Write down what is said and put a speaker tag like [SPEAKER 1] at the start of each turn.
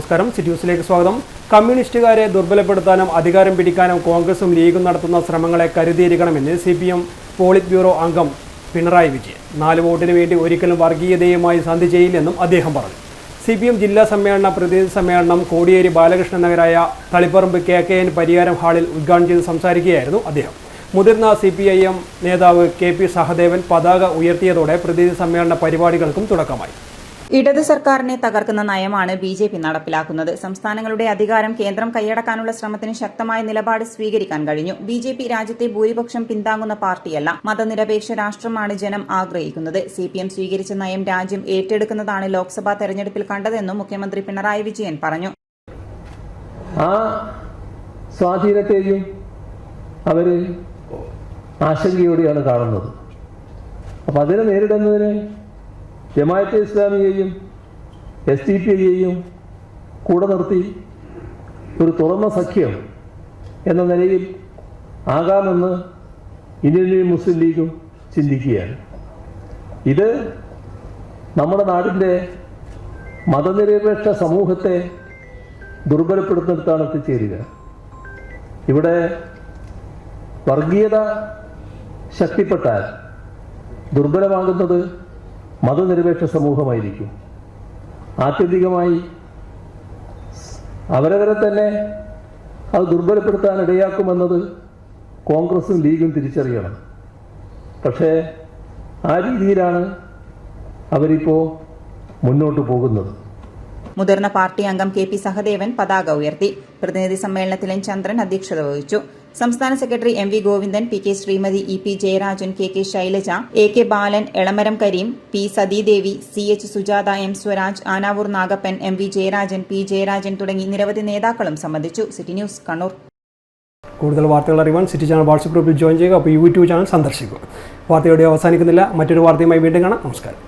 [SPEAKER 1] നമസ്കാരം. സിറ്റി ന്യൂസിലേക്ക് സ്വാഗതം. കമ്മ്യൂണിസ്റ്റുകാരെ ദുർബലപ്പെടുത്താനും അധികാരം പിടിക്കാനും കോൺഗ്രസും ലീഗും നടത്തുന്ന ശ്രമങ്ങളെ കരുതിയിരിക്കണമെന്ന് CPM പോളിറ്റ് ബ്യൂറോ അംഗം പിണറായി വിജയൻ. 4 വോട്ടിന് വേണ്ടി ഒരിക്കലും വർഗീയതയുമായി സന്ധി ചെയ്യില്ലെന്നും അദ്ദേഹം പറഞ്ഞു. CPM ജില്ലാ സമ്മേളന പ്രതിനിധി സമ്മേളനം കോടിയേരി ബാലകൃഷ്ണൻ നഗരായ തളിപ്പറമ്പ് KKN പരിയാരം ഹാളിൽ ഉദ്ഘാടനം ചെയ്ത് സംസാരിക്കുകയായിരുന്നു അദ്ദേഹം. മുതിർന്ന CPIM നേതാവ് KP സഹദേവൻ പതാക ഉയർത്തിയതോടെ പ്രതിനിധി സമ്മേളന പരിപാടികൾക്കും തുടക്കമായി.
[SPEAKER 2] ഇടത് സർക്കാരിനെ തകർക്കുന്ന നയമാണ് BJP നടപ്പിലാക്കുന്നത്. സംസ്ഥാനങ്ങളുടെ അധികാരം കേന്ദ്രം കൈയടക്കാനുള്ള ശ്രമത്തിന് ശക്തമായ നിലപാട് സ്വീകരിക്കാൻ കഴിഞ്ഞു. BJP രാജ്യത്തെ ഭൂരിപക്ഷം പിന്താങ്ങുന്ന പാർട്ടിയല്ല, മതനിരപേക്ഷ രാഷ്ട്രമാണ് ജനം ആഗ്രഹിക്കുന്നത്. CPM സ്വീകരിച്ച നയം രാജ്യം ഏറ്റെടുക്കുന്നതാണ് ലോക്സഭാ തെരഞ്ഞെടുപ്പിൽ കണ്ടതെന്നും മുഖ്യമന്ത്രി പിണറായി വിജയൻ പറഞ്ഞു.
[SPEAKER 3] ആ സ്വാധീനത്തെയും അവര് ആശങ്കയോടെയാണ് കാണുന്നത്. അപ്പം അതിനെ നേരിടുന്നതിന് ജമാഅത്തെ ഇസ്ലാമിയെയും SDPIയെയും കൂടെ നിർത്തി ഒരു തുറന്ന സഖ്യം എന്ന നിലയിൽ ആകാമെന്ന് ഇന്ത്യൻ മുസ്ലിം ലീഗും ചിന്തിക്കുകയാണ്. ഇത് നമ്മുടെ നാടിൻ്റെ മതനിരപേക്ഷ സമൂഹത്തെ ദുർബലപ്പെടുത്തിടത്താണ് എത്തിച്ചേരുക. ഇവിടെ വർഗീയത ശക്തിപ്പെട്ടാൽ ദുർബലമാകുന്നത് മതനിരപേക്ഷ സമൂഹമായിരിക്കും. ആത്യന്തികമായി അവരവരെ തന്നെ അത് ദുർബലപ്പെടുത്താൻ ഇടയാക്കുമെന്നത് കോൺഗ്രസും ലീഗും തിരിച്ചറിയണം. പക്ഷേ ആ രീതിയിലാണ് അവരിപ്പോൾ മുന്നോട്ട് പോകുന്നത്.
[SPEAKER 2] മുതിർന്ന പാർട്ടി അംഗം KP സഹദേവൻ പതാക ഉയർത്തി. പ്രതിനിധി സമ്മേളനത്തിൽ N ചന്ദ്രൻ അധ്യക്ഷത വഹിച്ചു. സംസ്ഥാന secretary MV Govindan, PK Sreemathi, EP Jayarajan, KK Shailaja, AK Balan, Elamaram Kareem, P Sathidevi, CH Sujatha, M Swaraj, Anavoor Nagappan, MV Jayarajan, P Jayarajan തുടങ്ങി നിരവധി നേതാക്കളും സംബന്ധിച്ചു. City news, Kannur.
[SPEAKER 1] കൂടുതൽ വാർത്തകൾ അറിയാൻ സിറ്റി ചാനൽ വാട്സ്ആപ്പ് ഗ്രൂപ്പിൽ ജോയിൻ ചെയ്യുക. അപ്പോൾ YouTube ചാനൽ സന്ദർശിക്കുക. വാർത്തയോടെ അവസാനിക്കുന്നില്ല. മറ്റൊരു വാർത്തയുമായി വീണ്ടും കാണാം. നമസ്കാരം.